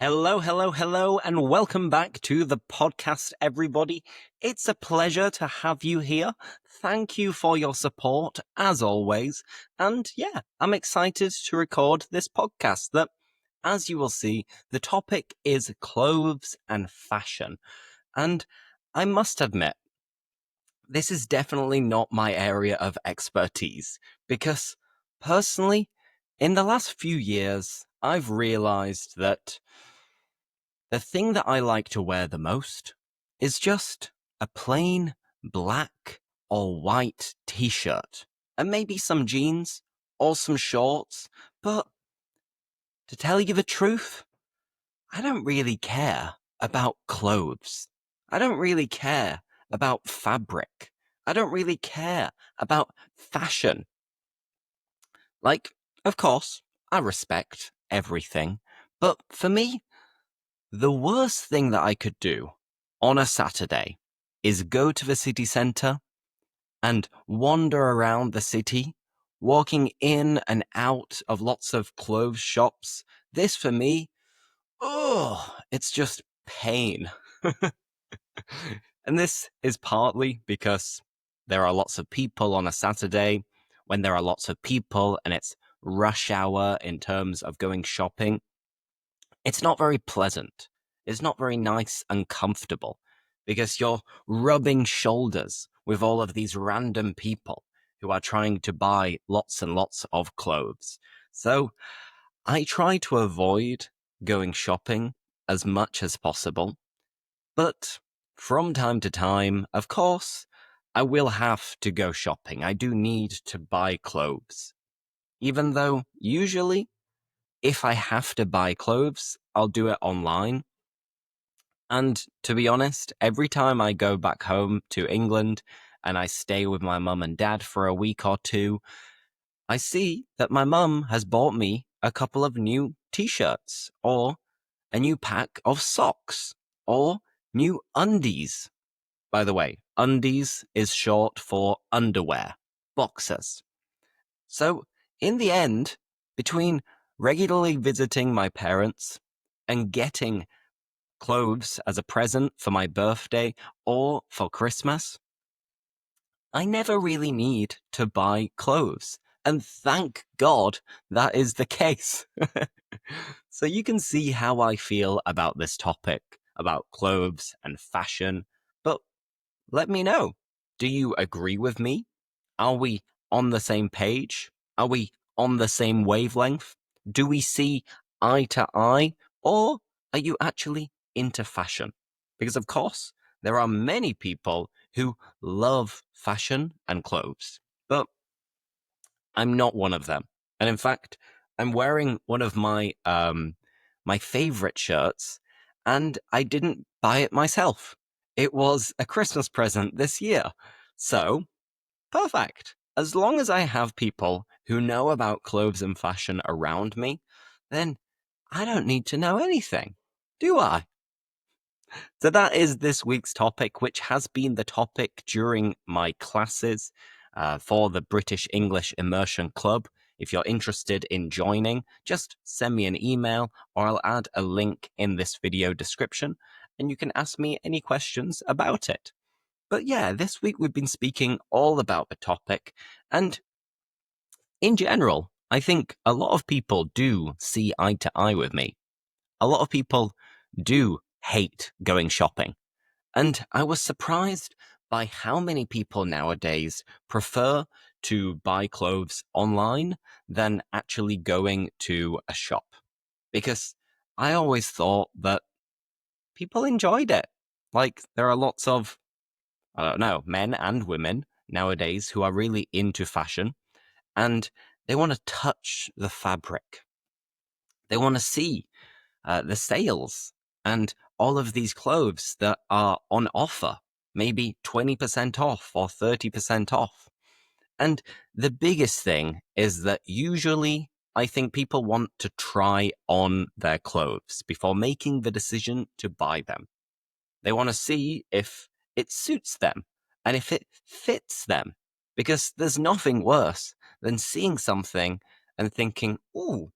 Hello, and welcome back to the podcast, everybody. It's a pleasure to have you here. Thank you for your support, as always. And yeah, I'm excited to record this podcast that, as you will see, the topic is clothes and fashion. And I must admit, this is definitely not my area of expertise, because personally, in the last few years, I've realized that the thing that I like to wear the most is just a plain black or white t-shirt and maybe some jeans or some shorts. But to tell you the truth, I don't really care about clothes. I don't really care about fabric. I don't really care about fashion. Like, of course, I respect everything, but for me, the worst thing that I could do on a Saturday is go to the city centre and wander around the city, walking in and out of lots of clothes shops. This for me, it's just pain. And this is partly because there are lots of people on a Saturday. When there are lots of people and it's rush hour in terms of going shopping, it's not very pleasant. It's not very nice and comfortable because you're rubbing shoulders with all of these random people who are trying to buy lots and lots of clothes. So I try to avoid going shopping as much as possible. But from time to time, of course, I will have to go shopping. I do need to buy clothes. Even though usually if I have to buy clothes, I'll do it online. And to be honest, every time I go back home to England and I stay with my mum and dad for a week or two, I see that my mum has bought me a couple of new t-shirts or a new pack of socks or new undies. By the way, undies is short for underwear, boxers. So, in the end, between regularly visiting my parents and getting clothes as a present for my birthday or for Christmas, I never really need to buy clothes. And thank God that is the case. So you can see how I feel about this topic, about clothes and fashion. But let me know. Do you agree with me? Are we on the same page? Are we on the same wavelength? Do we see eye to eye? Or are you actually into fashion? Because, of course, there are many people who love fashion and clothes, but I'm not one of them. And in fact, I'm wearing one of my favorite shirts, and I didn't buy it myself. It was a Christmas present this year. So, perfect. As long as I have people who know about clothes and fashion around me, then I don't need to know anything, do I? So that is this week's topic, which has been the topic during my classes for the British English Immersion Club. If you're interested in joining, just send me an email or I'll add a link in this video description and you can ask me any questions about it. But yeah, this week we've been speaking all about the topic, and in general, I think a lot of people do see eye to eye with me. A lot of people do hate going shopping. And I was surprised by how many people nowadays prefer to buy clothes online than actually going to a shop. Because I always thought that people enjoyed it. Like, there are lots of, I don't know, men and women nowadays who are really into fashion and they want to touch the fabric. They want to see the sales and all of these clothes that are on offer, maybe 20% off or 30% off. And the biggest thing is that usually I think people want to try on their clothes before making the decision to buy them. They want to see if it suits them and if it fits them, because there's nothing worse than seeing something and thinking, ooh,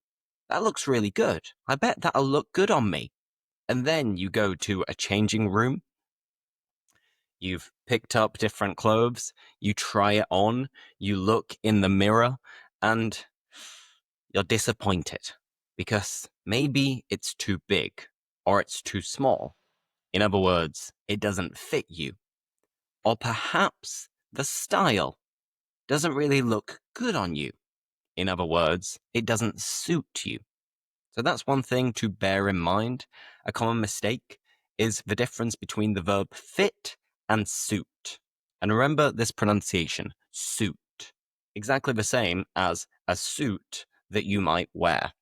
that looks really good. I bet that'll look good on me. And then you go to a changing room. You've picked up different clothes. You try it on. You look in the mirror and you're disappointed because maybe it's too big or it's too small. In other words, it doesn't fit you. Or perhaps the style doesn't really look good on you. In other words, it doesn't suit you. So that's one thing to bear in mind. A common mistake is the difference between the verb fit and suit. And remember this pronunciation, suit. Exactly the same as a suit that you might wear.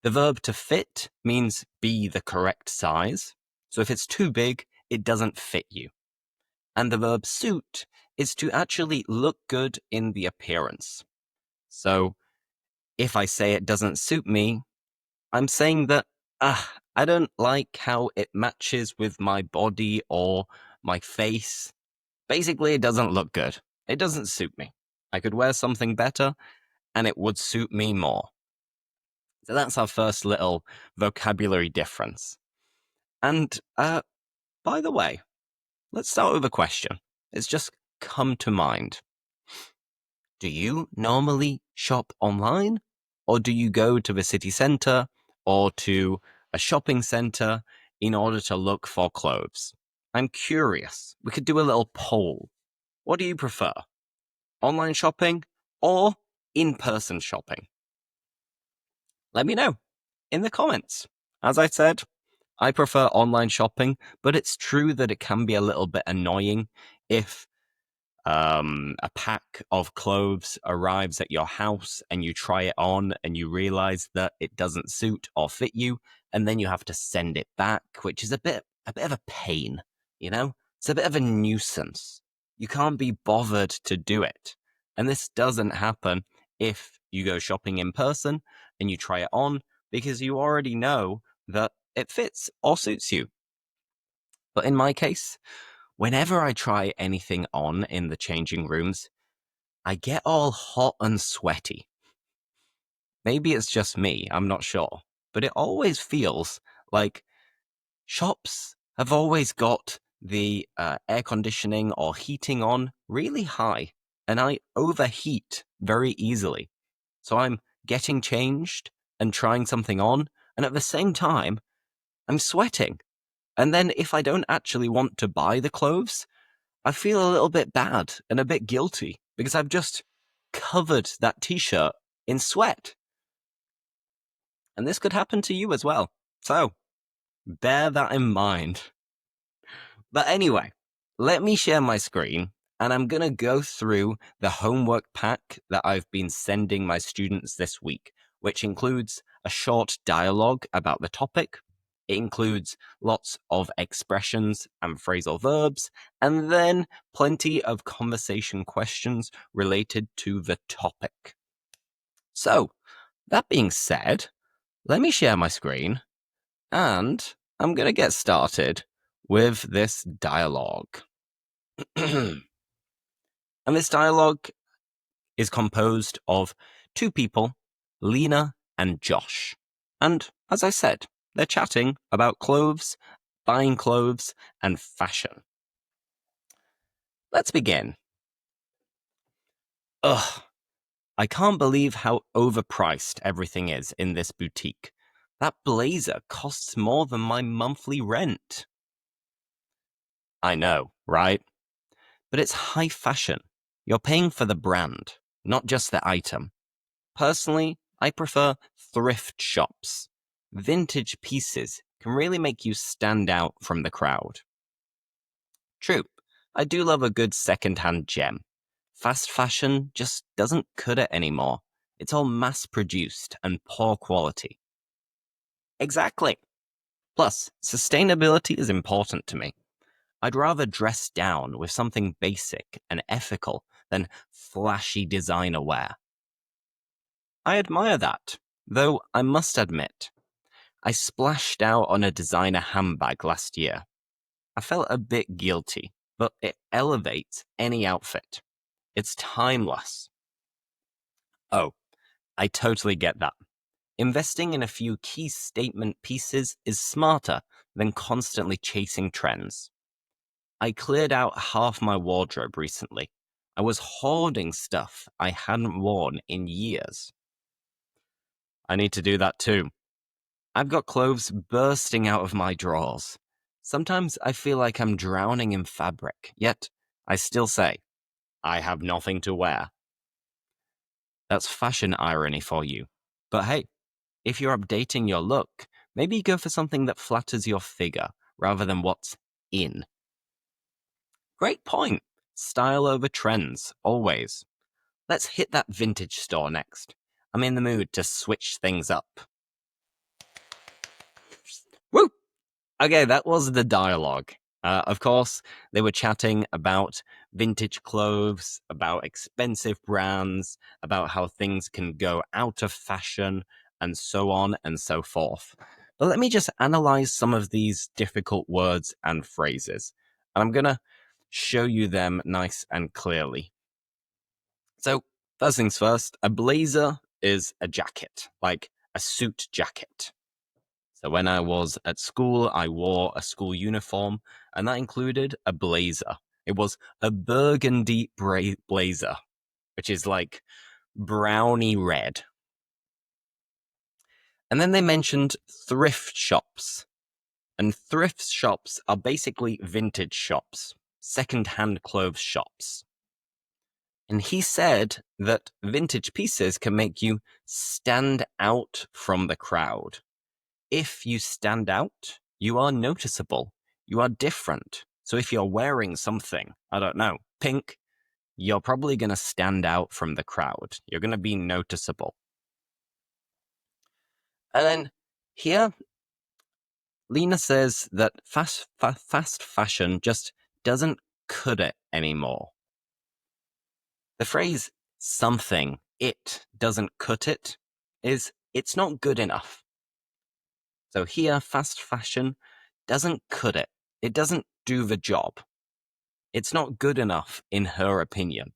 The verb to fit means be the correct size. So if it's too big, it doesn't fit you. And the verb suit is to actually look good in the appearance. So if I say it doesn't suit me, I'm saying that I don't like how it matches with my body or my face. Basically, it doesn't look good. It doesn't suit me. I could wear something better and it would suit me more. So that's our first little vocabulary difference. And by the way, let's start with a question. It's just come to mind. Do you normally shop online? Or do you go to the city centre or to a shopping centre in order to look for clothes? I'm curious. We could do a little poll. What do you prefer? Online shopping or in-person shopping? Let me know in the comments. As I said, I prefer online shopping, but it's true that it can be a little bit annoying if a pack of clothes arrives at your house and you try it on and you realize that it doesn't suit or fit you, and then you have to send it back, which is a bit of a pain, you know? It's a bit of a nuisance. You can't be bothered to do it. And this doesn't happen if you go shopping in person and you try it on because you already know that it fits or suits you. But in my case, whenever I try anything on in the changing rooms, I get all hot and sweaty. Maybe it's just me, I'm not sure. But it always feels like shops have always got the air conditioning or heating on really high, and I overheat very easily. So I'm getting changed and trying something on, and at the same time, I'm sweating. And then if I don't actually want to buy the clothes, I feel a little bit bad and a bit guilty because I've just covered that t-shirt in sweat. And this could happen to you as well. So bear that in mind. But anyway, let me share my screen and I'm going to go through the homework pack that I've been sending my students this week, which includes a short dialogue about the topic. It includes lots of expressions and phrasal verbs, and then plenty of conversation questions related to the topic. So, that being said, let me share my screen, and I'm going to get started with this dialogue. And this dialogue is composed of two people, Lena and Josh. And as I said, they're chatting about clothes, buying clothes, and fashion. Let's begin. Ugh, I can't believe how overpriced everything is in this boutique. That blazer costs more than my monthly rent. I know, right? But it's high fashion. You're paying for the brand, not just the item. Personally, I prefer thrift shops. Vintage pieces can really make you stand out from the crowd. True, I do love a good secondhand gem. Fast fashion just doesn't cut it anymore. It's all mass-produced and poor quality. Exactly. Plus, sustainability is important to me. I'd rather dress down with something basic and ethical than flashy designer wear. I admire that, though I must admit, I splashed out on a designer handbag last year. I felt a bit guilty, but it elevates any outfit. It's timeless. Oh, I totally get that. Investing in a few key statement pieces is smarter than constantly chasing trends. I cleared out half my wardrobe recently. I was hoarding stuff I hadn't worn in years. I need to do that too. I've got clothes bursting out of my drawers. Sometimes I feel like I'm drowning in fabric, yet I still say, I have nothing to wear. That's fashion irony for you. But hey, if you're updating your look, maybe go for something that flatters your figure rather than what's in. Great point. Style over trends, always. Let's hit that vintage store next. I'm in the mood to switch things up. Woo! Okay, that was the dialogue. Of course, they were chatting about vintage clothes, about expensive brands, about how things can go out of fashion, and so on and so forth. But let me just analyze some of these difficult words and phrases. And I'm going to show you them nice and clearly. So, first things first, a blazer is a jacket, like a suit jacket. So when I was at school, I wore a school uniform, and that included a blazer. It was a burgundy blazer, which is like browny red. And then they mentioned thrift shops. And thrift shops are basically vintage shops, secondhand clothes shops. And he said that vintage pieces can make you stand out from the crowd. If you stand out, you are noticeable. You are different. So if you're wearing something, I don't know, pink, you're probably going to stand out from the crowd. You're going to be noticeable. And then here, Lena says that fast fashion just doesn't cut it anymore. The phrase something, it doesn't cut it, is it's not good enough. So here, fast fashion doesn't cut it. It doesn't do the job. It's not good enough, in her opinion.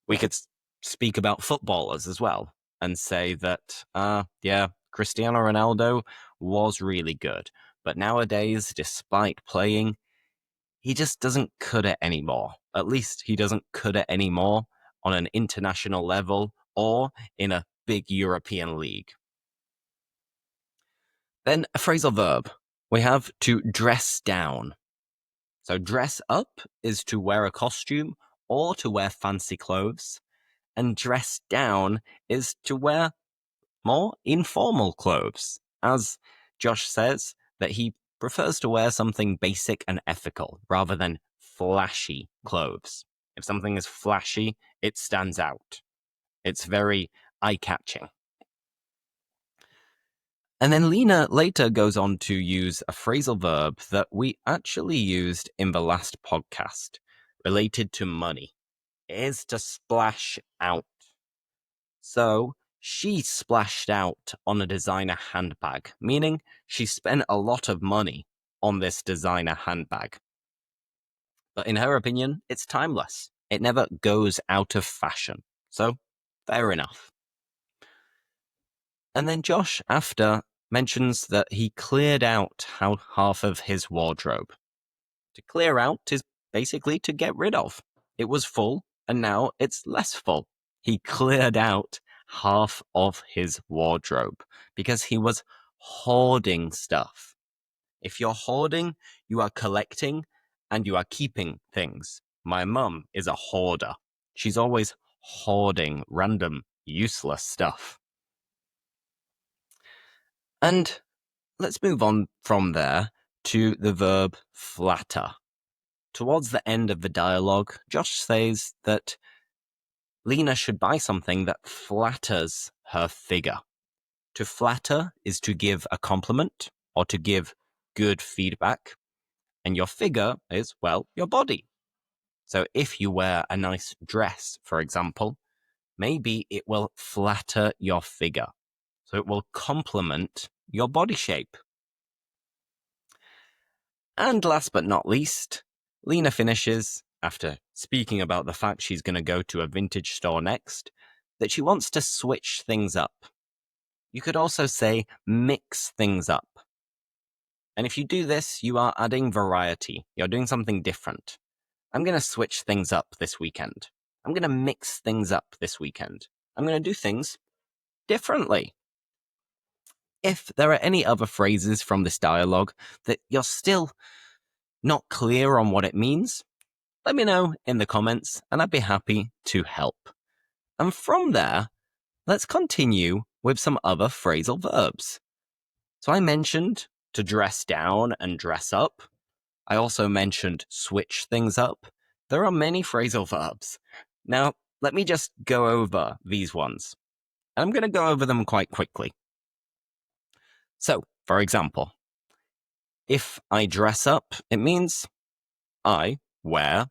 We could speak about footballers as well and say that, Cristiano Ronaldo was really good. But nowadays, despite playing, he just doesn't cut it anymore. At least he doesn't cut it anymore on an international level or in a big European league. Then a phrasal verb. We have to dress down. So dress up is to wear a costume or to wear fancy clothes. And dress down is to wear more informal clothes. As Josh says, that he prefers to wear something basic and ethical rather than flashy clothes. If something is flashy, it stands out. It's very eye-catching. And then Lena later goes on to use a phrasal verb that we actually used in the last podcast related to money. It is to splash out. So she splashed out on a designer handbag, meaning she spent a lot of money on this designer handbag. But in her opinion, it's timeless. It never goes out of fashion. So, fair enough. And then Josh, after, mentions that he cleared out half of his wardrobe. To clear out is basically to get rid of. It was full, and now it's less full. He cleared out half of his wardrobe because he was hoarding stuff. If you're hoarding, you are collecting and you are keeping things. My mum is a hoarder. She's always hoarding random, useless stuff. And let's move on from there to the verb flatter. Towards the end of the dialogue, Josh says that Lena should buy something that flatters her figure. To flatter is to give a compliment or to give good feedback. And your figure is, well, your body. So if you wear a nice dress, for example, maybe it will flatter your figure. So it will complement your body shape. And last but not least, Lena finishes, after speaking about the fact she's going to go to a vintage store next, that she wants to switch things up. You could also say mix things up. And if you do this, you are adding variety. You're doing something different. I'm going to switch things up this weekend. I'm going to mix things up this weekend. I'm going to do things differently. If there are any other phrases from this dialogue that you're still not clear on what it means, let me know in the comments and I'd be happy to help. And from there, let's continue with some other phrasal verbs. So I mentioned to dress down and dress up. I also mentioned switch things up. There are many phrasal verbs. Now, let me just go over these ones. I'm going to go over them quite quickly. So, for example, if I dress up, it means I wear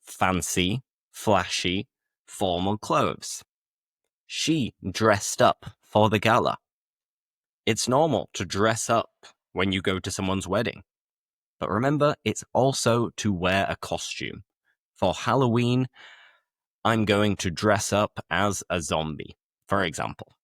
fancy, flashy, formal clothes. She dressed up for the gala. It's normal to dress up when you go to someone's wedding. But remember, it's also to wear a costume. For Halloween, I'm going to dress up as a zombie, for example.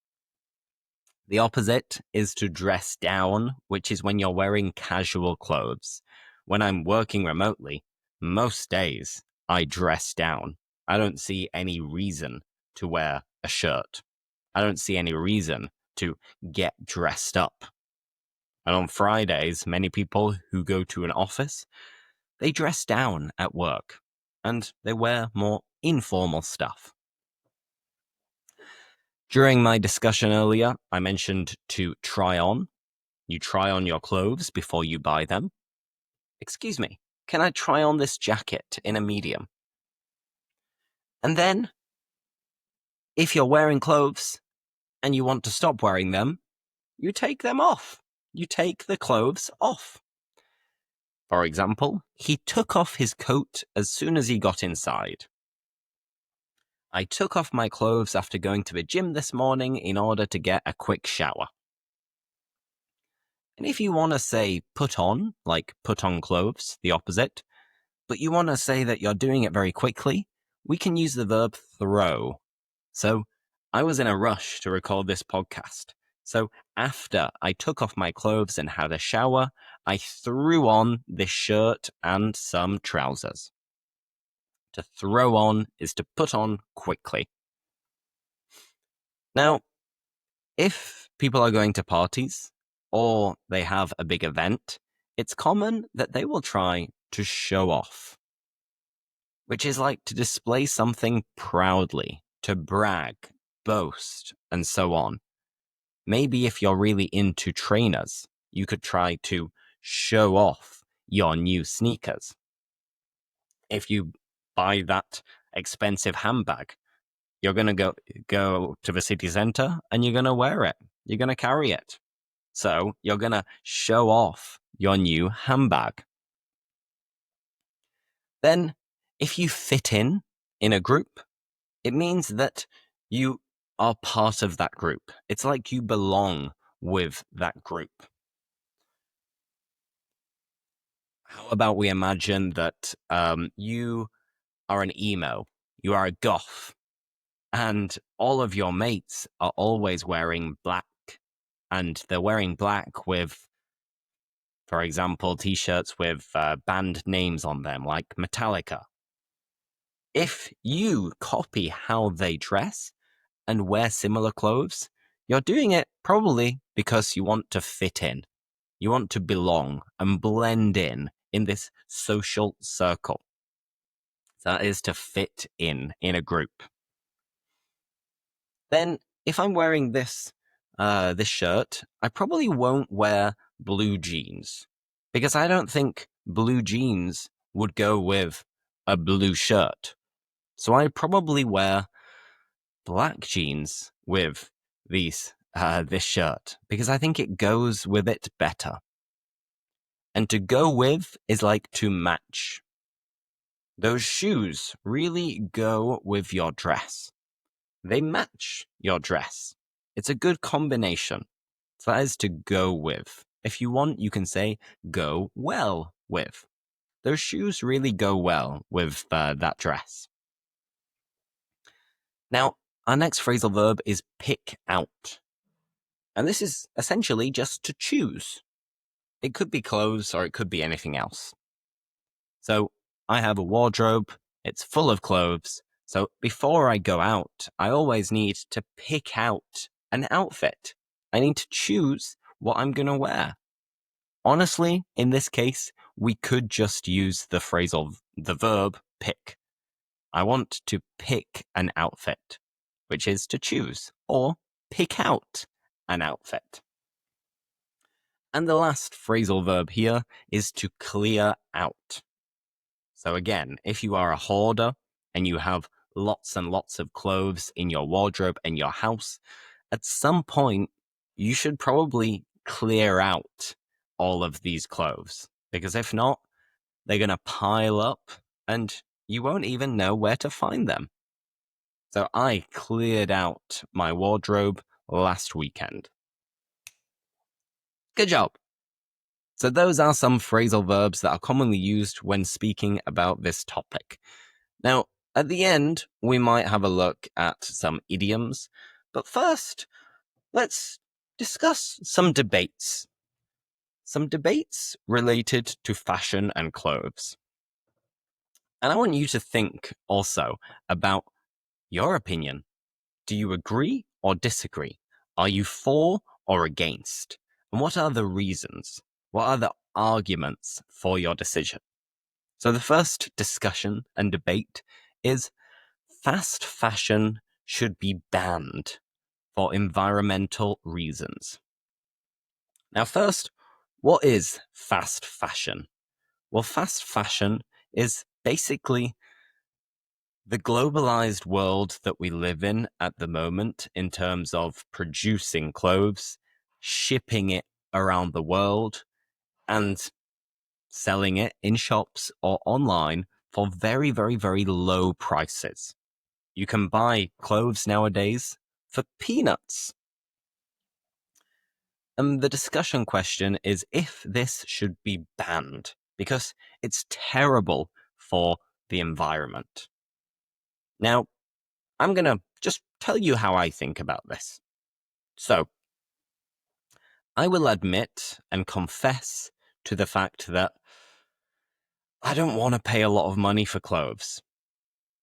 The opposite is to dress down, which is when you're wearing casual clothes. When I'm working remotely, most days I dress down. I don't see any reason to wear a shirt. I don't see any reason to get dressed up. And on Fridays, many people who go to an office, they dress down at work and they wear more informal stuff. During my discussion earlier, I mentioned to try on. You try on your clothes before you buy them. Excuse me, can I try on this jacket in a medium? And then, if you're wearing clothes and you want to stop wearing them, you take them off. You take the clothes off. For example, he took off his coat as soon as he got inside. I took off my clothes after going to the gym this morning in order to get a quick shower. And if you want to say put on, like put on clothes, the opposite, but you want to say that you're doing it very quickly, we can use the verb throw. So I was in a rush to record this podcast. So after I took off my clothes and had a shower, I threw on this shirt and some trousers. To throw on is to put on quickly. Now, if people are going to parties or they have a big event, it's common that they will try to show off, which is like to display something proudly, to brag, boast, and so on. Maybe if you're really into trainers, you could try to show off your new sneakers. If you buy that expensive handbag, you're going to go to the city center and you're going to wear it. You're going to carry it. So you're going to show off your new handbag. Then, if you fit in a group, it means that you are part of that group. It's like you belong with that group. How about we imagine that you are an emo, you are a goth, and all of your mates are always wearing black, and they're wearing black with, for example, t-shirts with band names on them, like Metallica. If you copy how they dress and wear similar clothes, you're doing it probably because you want to fit in. You want to belong and blend in this social circle. That is to fit in a group. Then, if I'm wearing this shirt, I probably won't wear blue jeans because I don't think blue jeans would go with a blue shirt. So I probably wear black jeans with this shirt because I think it goes with it better. And to go with is like to match. Those shoes really go with your dress. They match your dress. It's a good combination. So that is to go with. If you want, you can say go well with. Those shoes really go well with that dress. Now, Our next phrasal verb is pick out. And this is essentially just to choose. It could be clothes or it could be anything else. So I have a wardrobe, it's full of clothes. So before I go out, I always need to pick out an outfit. I need to choose what I'm going to wear. Honestly, in this case, we could just use the the verb pick. I want to pick an outfit, which is to choose, or pick out an outfit. And the last phrasal verb here is to clear out. So again, if you are a hoarder and you have lots and lots of clothes in your wardrobe and your house, at some point you should probably clear out all of these clothes. Because if not, they're going to pile up and you won't even know where to find them. So I cleared out my wardrobe last weekend. Good job. So those are some phrasal verbs that are commonly used when speaking about this topic. Now, at the end, we might have a look at some idioms, but first, let's discuss some debates. Some debates related to fashion and clothes. And I want you to think also about your opinion. Do you agree or disagree? Are you for or against? And what are the reasons? What are the arguments for your decision? So the first discussion and debate is fast fashion should be banned for environmental reasons. Now, first, what is fast fashion? Well, fast fashion is basically the globalized world that we live in at the moment in terms of producing clothes, shipping it around the world, and selling it in shops or online for very, very, very low prices. You can buy clothes nowadays for peanuts. And the discussion question is if this should be banned, because it's terrible for the environment. Now, I'm going to just tell you how I think about this. So, I will admit and confess to the fact that I don't want to pay a lot of money for clothes.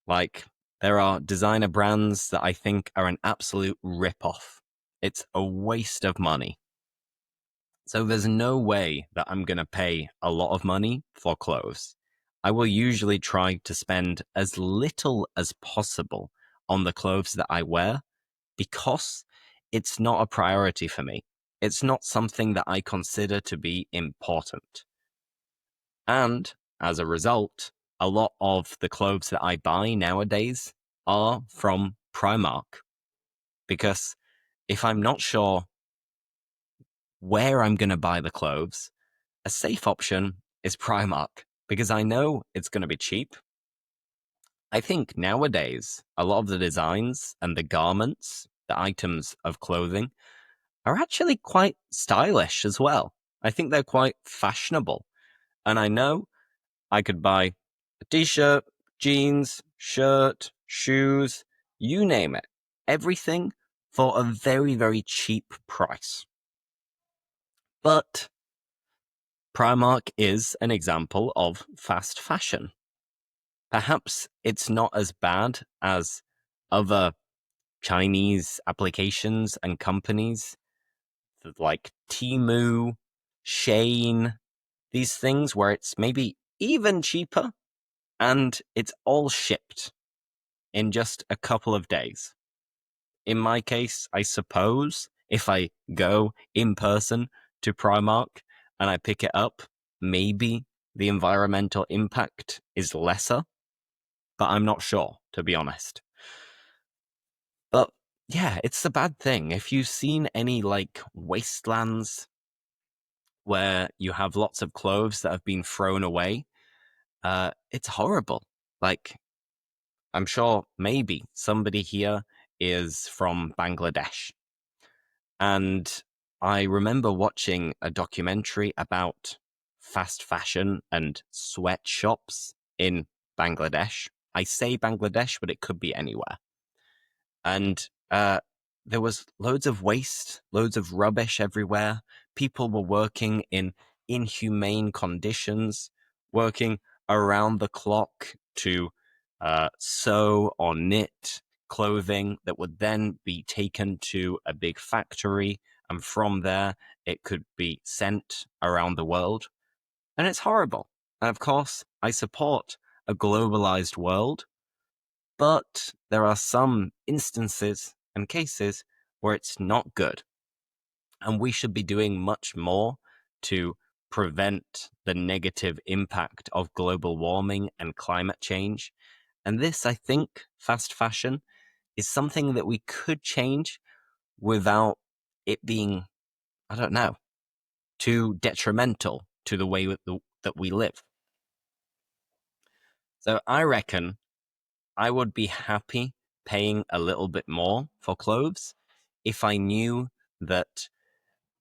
Like, there are designer brands that I think are an absolute rip-off. It's a waste of money. So there's no way that I'm going to pay a lot of money for clothes. I will usually try to spend as little as possible on the clothes that I wear because it's not a priority for me. It's not something that I consider to be important. And as a result, a lot of the clothes that I buy nowadays are from Primark. Because if I'm not sure where I'm going to buy the clothes, a safe option is Primark because I know it's going to be cheap. I think nowadays, a lot of the designs and the garments, the items of clothing, are actually quite stylish as well. I think they're quite fashionable. And I know I could buy a t-shirt, jeans, shirt, shoes, you name it. Everything for a very, very cheap price. But Primark is an example of fast fashion. Perhaps it's not as bad as other Chinese applications and companies like Temu, Shane, these things where it's maybe even cheaper and it's all shipped in just a couple of days. In my case, I suppose if I go in person to Primark and I pick it up, maybe the environmental impact is lesser, but I'm not sure, to be honest. But yeah, it's a bad thing. If you've seen any like wastelands where you have lots of clothes that have been thrown away, it's horrible. Like, I'm sure maybe somebody here is from Bangladesh. And I remember watching a documentary about fast fashion and sweatshops in Bangladesh. I say Bangladesh, but it could be anywhere. And there was loads of waste, loads of rubbish everywhere. People were working in inhumane conditions, working around the clock to sew or knit clothing that would then be taken to a big factory, and from there it could be sent around the world. And it's horrible. And of course, I support a globalized world, but there are some instances and cases where it's not good. And we should be doing much more to prevent the negative impact of global warming and climate change. And this, I think, fast fashion is something that we could change without it being, I don't know, too detrimental to the way that we live. So I reckon I would be happy paying a little bit more for clothes if I knew that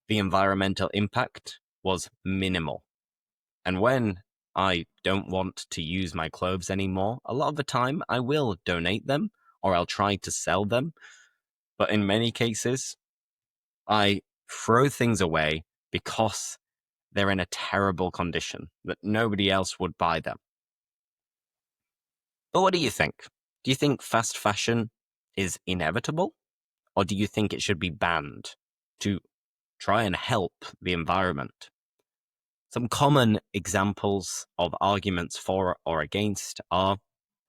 the environmental impact was minimal. And when I don't want to use my clothes anymore, a lot of the time I will donate them or I'll try to sell them. But in many cases, I throw things away because they're in a terrible condition that nobody else would buy them. But what do you think? Do you think fast fashion is inevitable? Or do you think it should be banned to try and help the environment? Some common examples of arguments for or against are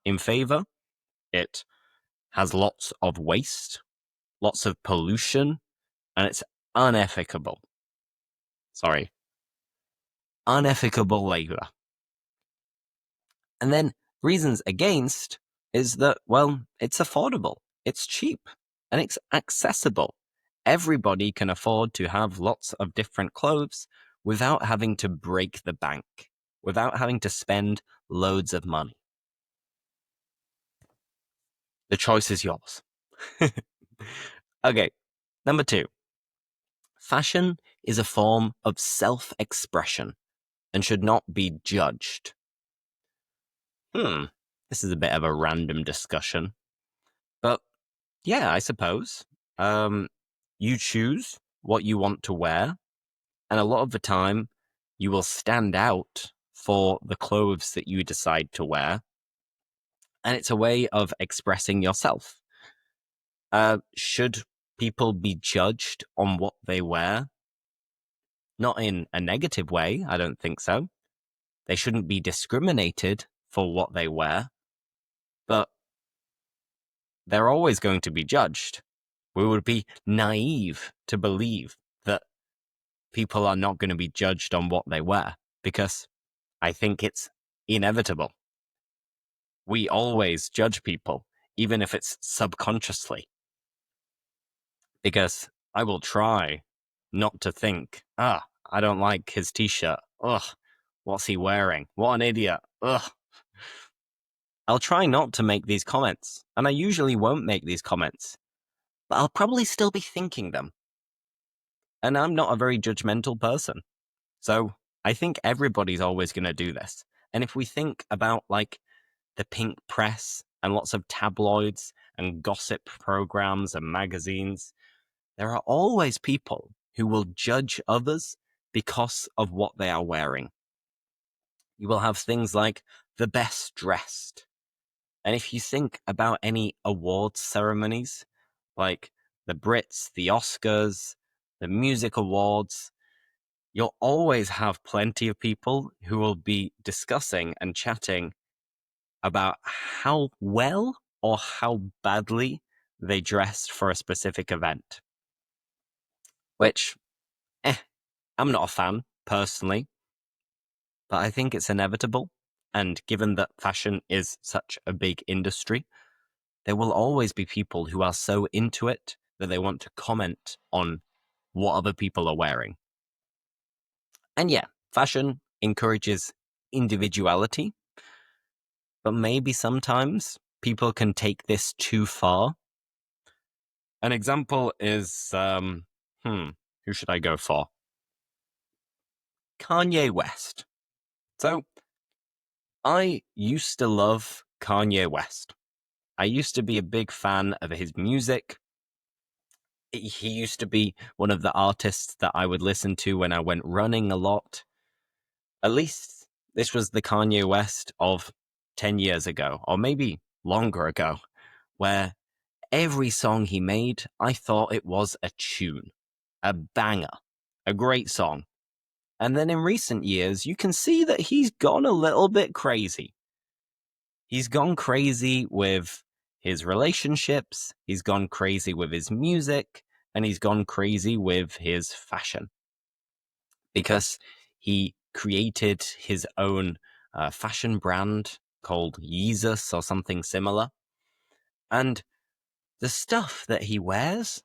in favor, it has lots of waste, lots of pollution, and it's unethical. Unethical labor. And then reasons against is that, well, it's affordable, it's cheap, and it's accessible. Everybody can afford to have lots of different clothes without having to break the bank, without having to spend loads of money. The choice is yours. Okay, number 2. Fashion is a form of self-expression and should not be judged. This is a bit of a random discussion. But yeah, I suppose. You choose what you want to wear, and a lot of the time you will stand out for the clothes that you decide to wear, and it's a way of expressing yourself. Should people be judged on what they wear? Not in a negative way, I don't think so. They shouldn't be discriminated for what they wear, but they're always going to be judged. We would be naive to believe that people are not going to be judged on what they wear, because I think it's inevitable. We always judge people, even if it's subconsciously, because I will try not to think, I don't like his t-shirt. Ugh, what's he wearing? What an idiot. Ugh. I'll try not to make these comments, and I usually won't make these comments, but I'll probably still be thinking them. And I'm not a very judgmental person. So I think everybody's always going to do this. And if we think about like the pink press and lots of tabloids and gossip programs and magazines, there are always people who will judge others because of what they are wearing. You will have things like the best dressed. And if you think about any awards ceremonies, like the Brits, the Oscars, the music awards, you'll always have plenty of people who will be discussing and chatting about how well or how badly they dressed for a specific event. Which, I'm not a fan, personally, but I think it's inevitable. And given that fashion is such a big industry, there will always be people who are so into it that they want to comment on what other people are wearing. And yeah, fashion encourages individuality, but maybe sometimes people can take this too far. An example is, who should I go for? Kanye West. So, I used to love Kanye West. I used to be a big fan of his music. He used to be one of the artists that I would listen to when I went running a lot. At least this was the Kanye West of 10 years ago, or maybe longer ago, where every song he made, I thought it was a tune, a banger, a great song. And then in recent years, you can see that he's gone a little bit crazy. He's gone crazy with his relationships, he's gone crazy with his music, and he's gone crazy with his fashion. Because he created his own fashion brand called Yeezus or something similar. And the stuff that he wears,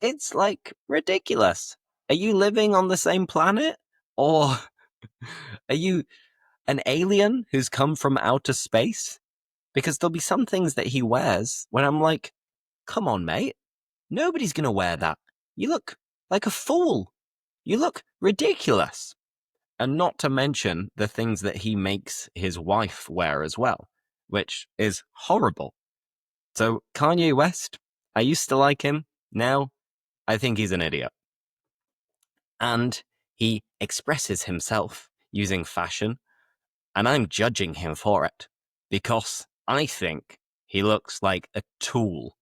it's like ridiculous. Are you living on the same planet? Or are you an alien who's come from outer space? Because there'll be some things that he wears when I'm like, come on, mate. Nobody's going to wear that. You look like a fool. You look ridiculous. And not to mention the things that he makes his wife wear as well, which is horrible. So Kanye West, I used to like him. Now, I think he's an idiot. And he expresses himself using fashion, and I'm judging him for it because I think he looks like a tool.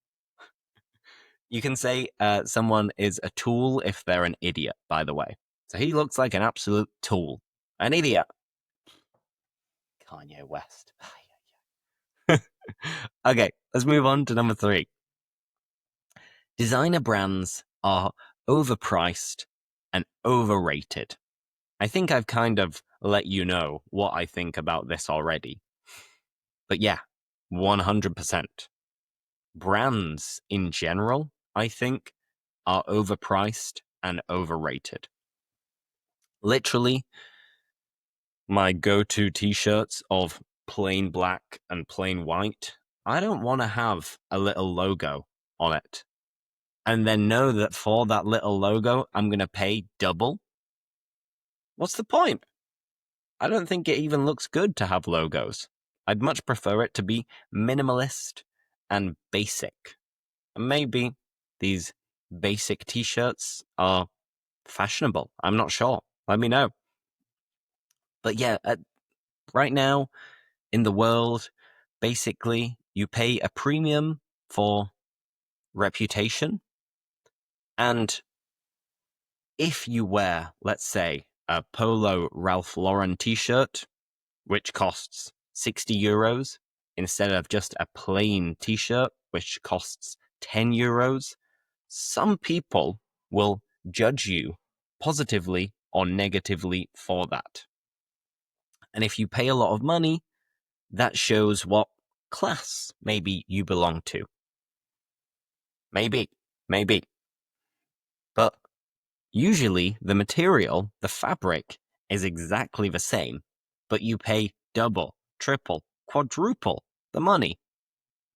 You can say someone is a tool if they're an idiot, by the way. So he looks like an absolute tool. An idiot. Kanye West. Okay, let's move on to number 3. Designer brands are overpriced and overrated. I think I've kind of let you know what I think about this already. But yeah, 100%. Brands in general, I think, are overpriced and overrated. Literally, my go-to t-shirts of plain black and plain white, I don't want to have a little logo on it. And then know that for that little logo, I'm going to pay double. What's the point? I don't think it even looks good to have logos. I'd much prefer it to be minimalist and basic. And maybe these basic t-shirts are fashionable. I'm not sure. Let me know. But yeah, right now in the world, basically, you pay a premium for reputation. And if you wear, let's say, a Polo Ralph Lauren t-shirt, which costs 60 euros, instead of just a plain t-shirt, which costs 10 euros, some people will judge you positively or negatively for that. And if you pay a lot of money, that shows what class maybe you belong to. Maybe. But usually the material, the fabric, is exactly the same, but you pay double, triple, quadruple the money.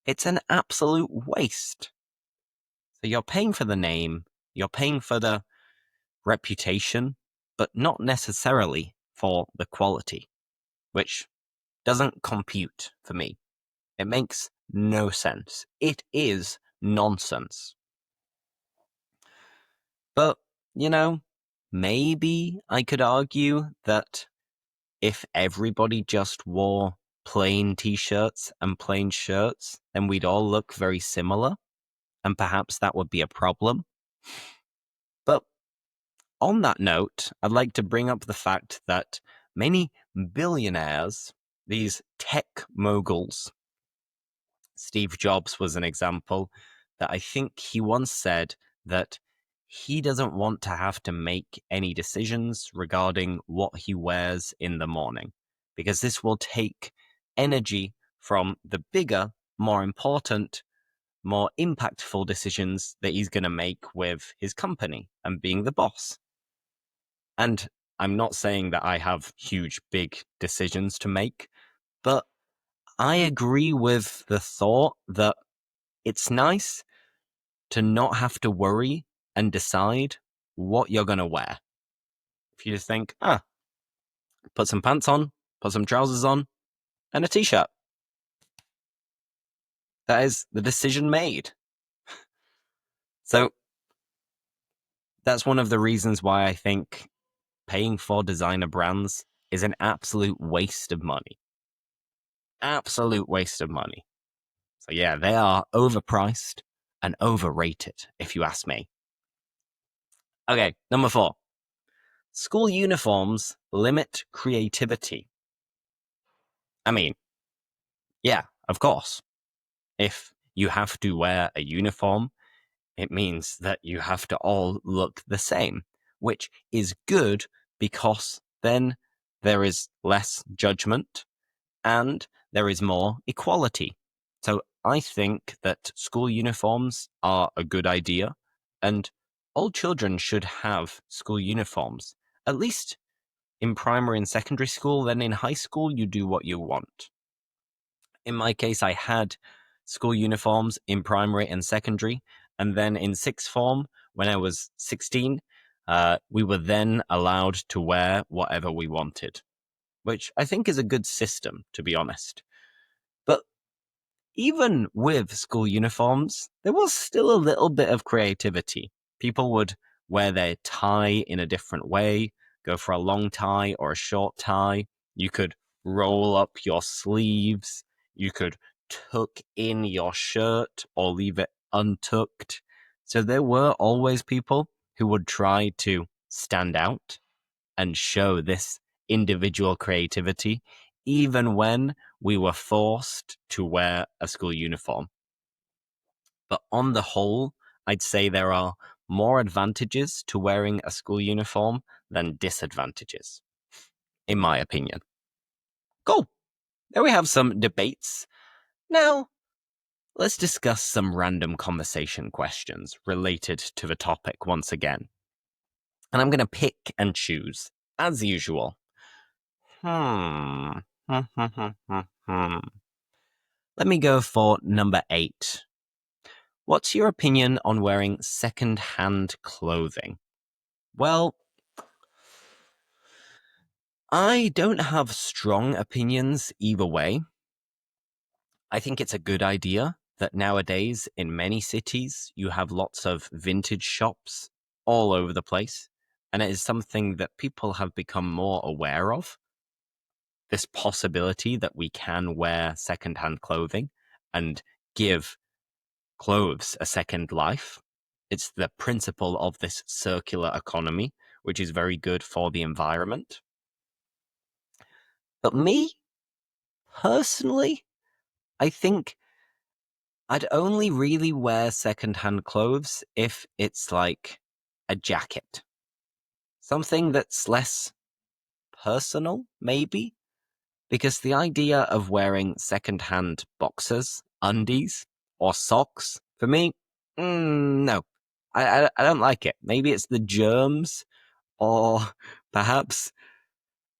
It's an absolute waste. So you're paying for the name, you're paying for the reputation, but not necessarily for the quality, which doesn't compute for me. It makes no sense. It is nonsense. But, maybe I could argue that if everybody just wore plain t-shirts and plain shirts, then we'd all look very similar, and perhaps that would be a problem. But on that note, I'd like to bring up the fact that many billionaires, these tech moguls, Steve Jobs was an example, that I think he once said that he doesn't want to have to make any decisions regarding what he wears in the morning, because this will take energy from the bigger, more important, more impactful decisions that he's going to make with his company and being the boss. And I'm not saying that I have huge, big decisions to make, but I agree with the thought that it's nice to not have to worry and decide what you're going to wear. If you just think, put some pants on, put some trousers on, and a t-shirt. That is the decision made. So that's one of the reasons why I think paying for designer brands is an absolute waste of money. Absolute waste of money. So yeah, they are overpriced and overrated, if you ask me. Okay, number 4. School uniforms limit creativity. I mean, yeah, of course. If you have to wear a uniform, it means that you have to all look the same, which is good because then there is less judgment and there is more equality. So I think that school uniforms are a good idea, and all children should have school uniforms, at least in primary and secondary school. Then in high school, you do what you want. In my case, I had school uniforms in primary and secondary, and then in sixth form, when I was 16, we were then allowed to wear whatever we wanted, which I think is a good system, to be honest. But even with school uniforms, there was still a little bit of creativity. People would wear their tie in a different way, go for a long tie or a short tie. You could roll up your sleeves. You could tuck in your shirt or leave it untucked. So there were always people who would try to stand out and show this individual creativity, even when we were forced to wear a school uniform. But on the whole, I'd say there are more advantages to wearing a school uniform than disadvantages, in my opinion. Cool. There we have some debates. Now, let's discuss some random conversation questions related to the topic once again. And I'm going to pick and choose, as usual. Let me go for number 8. What's your opinion on wearing second-hand clothing? Well, I don't have strong opinions either way. I think it's a good idea that nowadays in many cities you have lots of vintage shops all over the place, and it is something that people have become more aware of. This possibility that we can wear secondhand clothing and give clothes a second life. It's the principle of this circular economy, which is very good for the environment. But me, personally, I think I'd only really wear secondhand clothes if it's like a jacket. Something that's less personal, maybe? Because the idea of wearing secondhand boxers, undies, or socks, for me, no. I don't like it. Maybe it's the germs, or perhaps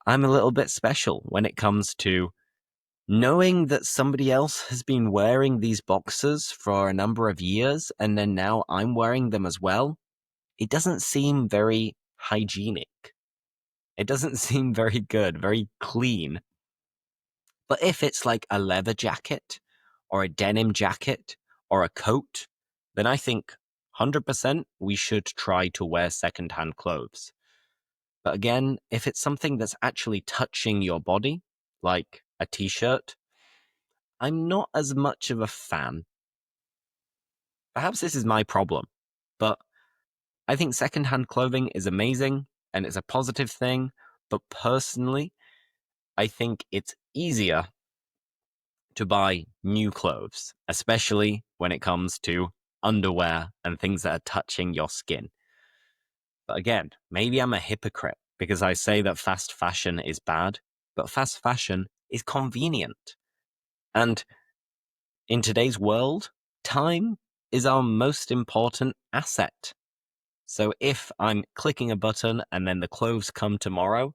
I'm a little bit special when it comes to knowing that somebody else has been wearing these boxers for a number of years, and then now I'm wearing them as well. It doesn't seem very hygienic. It doesn't seem very good, very clean. But if it's like a leather jacket or a denim jacket or a coat, then I think 100% we should try to wear secondhand clothes. But again, if it's something that's actually touching your body, like a t-shirt, I'm not as much of a fan. Perhaps this is my problem, but I think secondhand clothing is amazing and it's a positive thing. But personally, I think it's easier to buy new clothes, especially when it comes to underwear and things that are touching your skin. But again, maybe I'm a hypocrite because I say that fast fashion is bad, but fast fashion is convenient. And in today's world, time is our most important asset. So if I'm clicking a button and then the clothes come tomorrow,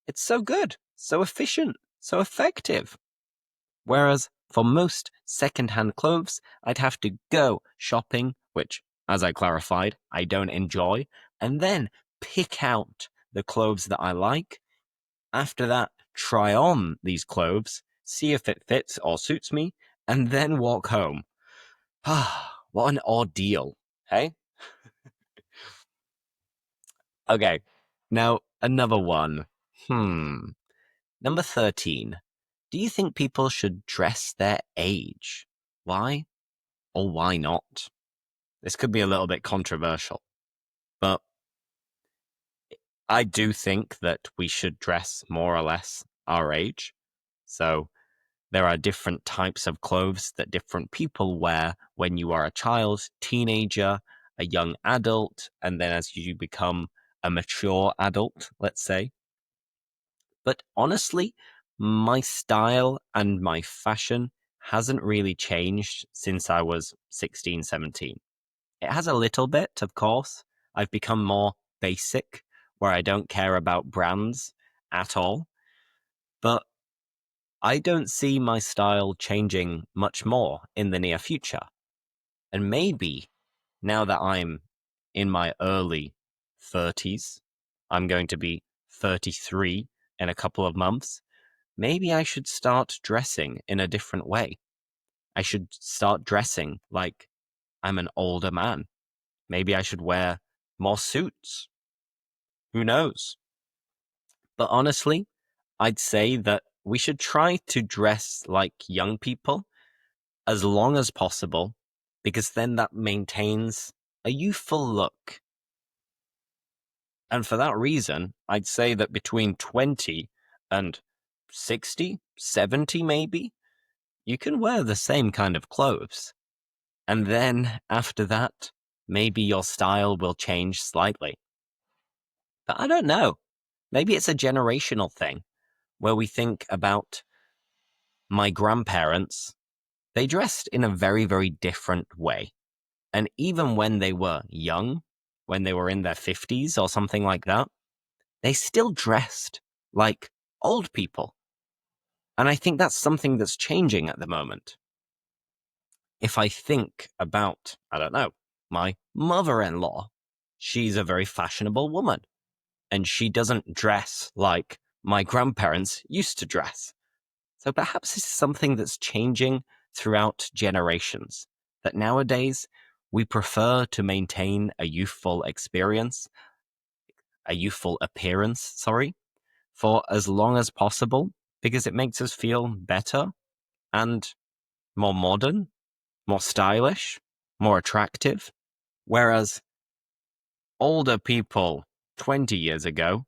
it's so good, so efficient, so effective. Whereas for most secondhand clothes, I'd have to go shopping, which, as I clarified, I don't enjoy, and then pick out the clothes that I like. After that, try on these clothes, see if it fits or suits me, and then walk home. Ah, what an ordeal, hey? Okay, now another one. Number 13. Do you think people should dress their age? Why or why not? This could be a little bit controversial, but I do think that we should dress more or less our age. So there are different types of clothes that different people wear when you are a child, teenager, a young adult, and then as you become a mature adult, let's say. But honestly, my style and my fashion hasn't really changed since I was 16, 17. It has a little bit, of course. I've become more basic, where I don't care about brands at all. But I don't see my style changing much more in the near future. And maybe now that I'm in my early 30s, I'm going to be 33 in a couple of months. Maybe I should start dressing in a different way. I should start dressing like I'm an older man. Maybe I should wear more suits. Who knows? But honestly, I'd say that we should try to dress like young people as long as possible, because then that maintains a youthful look. And for that reason, I'd say that between 20 and 60, 70 maybe, you can wear the same kind of clothes. And then after that, maybe your style will change slightly. But I don't know. Maybe it's a generational thing where we think about my grandparents. They dressed in a very, very different way. And even when they were young, when they were in their 50s or something like that, they still dressed like old people. And I think that's something that's changing at the moment. If I think about, I don't know, my mother in law, she's a very fashionable woman. And she doesn't dress like my grandparents used to dress. So perhaps this is something that's changing throughout generations, that nowadays we prefer to maintain a youthful appearance, for as long as possible, because it makes us feel better and more modern, more stylish, more attractive. Whereas older people 20 years ago,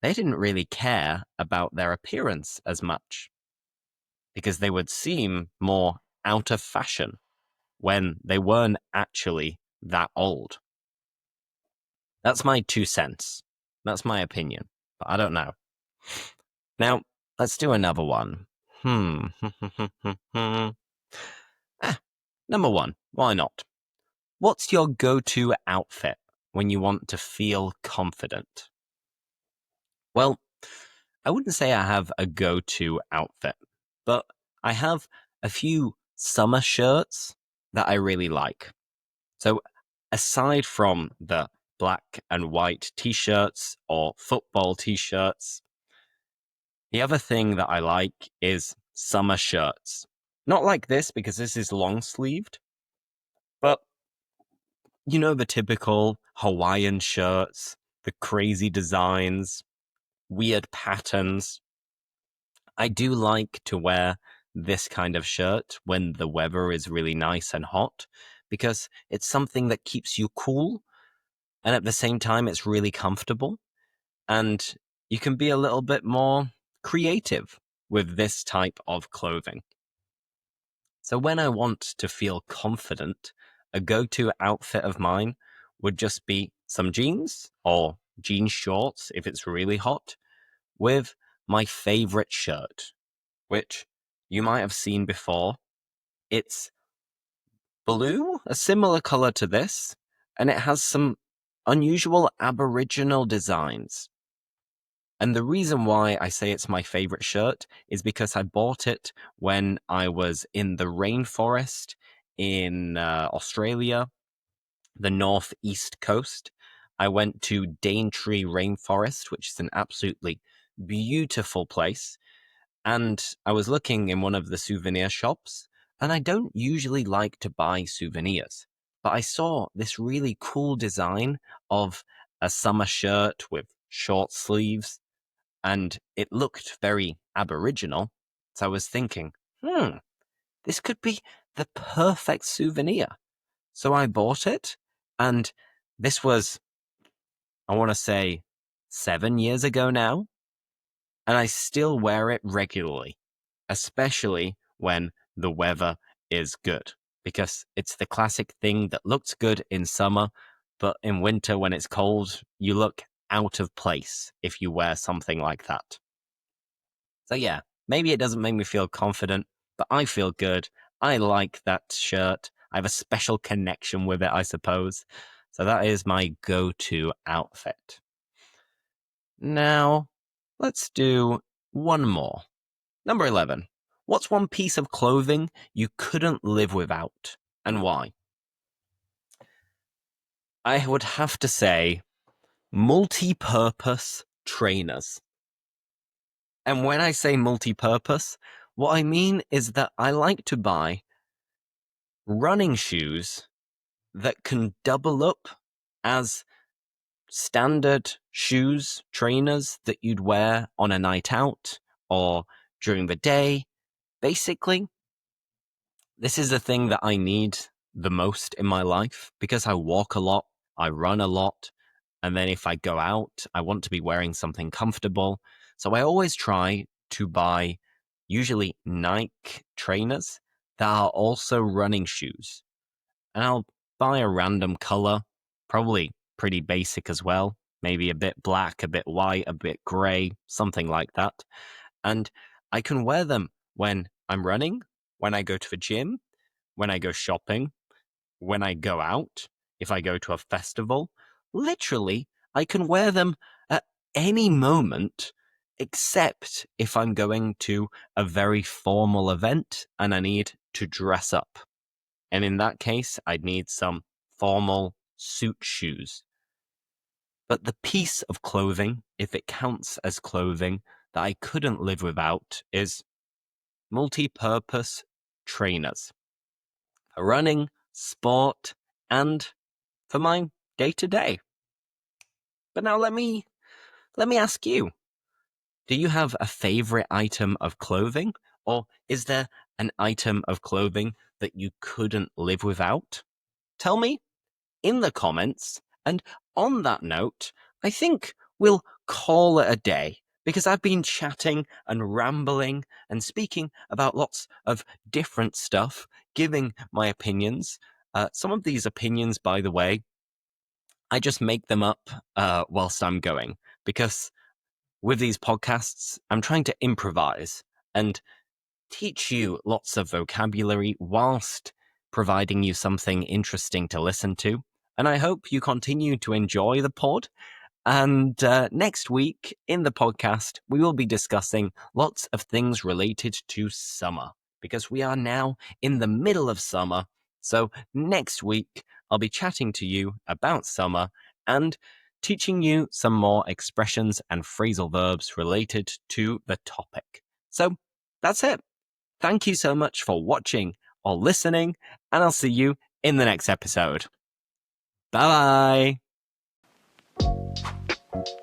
they didn't really care about their appearance as much, because they would seem more out of fashion when they weren't actually that old. That's my 2 cents. That's my opinion, but I don't know. Now, let's do another one. Number one, why not? What's your go-to outfit when you want to feel confident? Well, I wouldn't say I have a go-to outfit, but I have a few summer shirts that I really like. So aside from the black and white t-shirts or football t-shirts, the other thing that I like is summer shirts. Not like this, because this is long sleeved, but you know, the typical Hawaiian shirts, the crazy designs, weird patterns. I do like to wear this kind of shirt when the weather is really nice and hot, because it's something that keeps you cool, and at the same time it's really comfortable, and you can be a little bit more creative with this type of clothing. So when I want to feel confident, a go-to outfit of mine would just be some jeans or jean shorts if it's really hot, with my favorite shirt, which you might have seen before. It's blue, a similar color to this, and it has some unusual Aboriginal designs. And the reason why I say it's my favorite shirt is because I bought it when I was in the rainforest in Australia, the northeast coast. I went to Daintree Rainforest, which is an absolutely beautiful place. And I was looking in one of the souvenir shops, And I don't usually like to buy souvenirs, but I saw this really cool design of a summer shirt with short sleeves, and it looked very Aboriginal. So I was thinking, this could be the perfect souvenir. So I bought it, and this was, I want to say, 7 years ago now, and I still wear it regularly, especially when the weather is good, because it's the classic thing that looks good in summer, but in winter when it's cold, you look out of place if you wear something like that. So yeah, maybe it doesn't make me feel confident, but I feel good. I like that shirt. I have a special connection with it, I suppose. So that is my go-to outfit. Now, let's do one more. Number 11. What's one piece of clothing you couldn't live without, and why? I would have to say multi-purpose trainers. And when I say multi-purpose, what I mean is that I like to buy running shoes that can double up as standard shoes, trainers that you'd wear on a night out or during the day. Basically, this is the thing that I need the most in my life because I walk a lot, I run a lot, and then if I go out, I want to be wearing something comfortable. So I always try to buy usually Nike trainers that are also running shoes. And I'll buy a random color, probably pretty basic as well, maybe a bit black, a bit white, a bit gray, something like that. And I can wear them when I'm running, when I go to the gym, when I go shopping, when I go out, if I go to a festival. Literally, I can wear them at any moment, except if I'm going to a very formal event and I need to dress up. And in that case, I'd need some formal suit shoes. But the piece of clothing, if it counts as clothing, that I couldn't live without is multi-purpose trainers for running, sport, and for my day-to-day. But now let me ask you, do you have a favorite item of clothing, or is there an item of clothing that you couldn't live without? Tell me in the comments. And on that note, I think we'll call it a day because I've been chatting and rambling and speaking about lots of different stuff, giving my opinions. Some of these opinions, by the way, I just make them up whilst I'm going because with these podcasts, I'm trying to improvise and teach you lots of vocabulary whilst providing you something interesting to listen to. And I hope you continue to enjoy the pod. And next week in the podcast, we will be discussing lots of things related to summer because we are now in the middle of summer. So next week, I'll be chatting to you about summer and teaching you some more expressions and phrasal verbs related to the topic. So that's it. Thank you so much for watching or listening, and I'll see you in the next episode. Bye bye.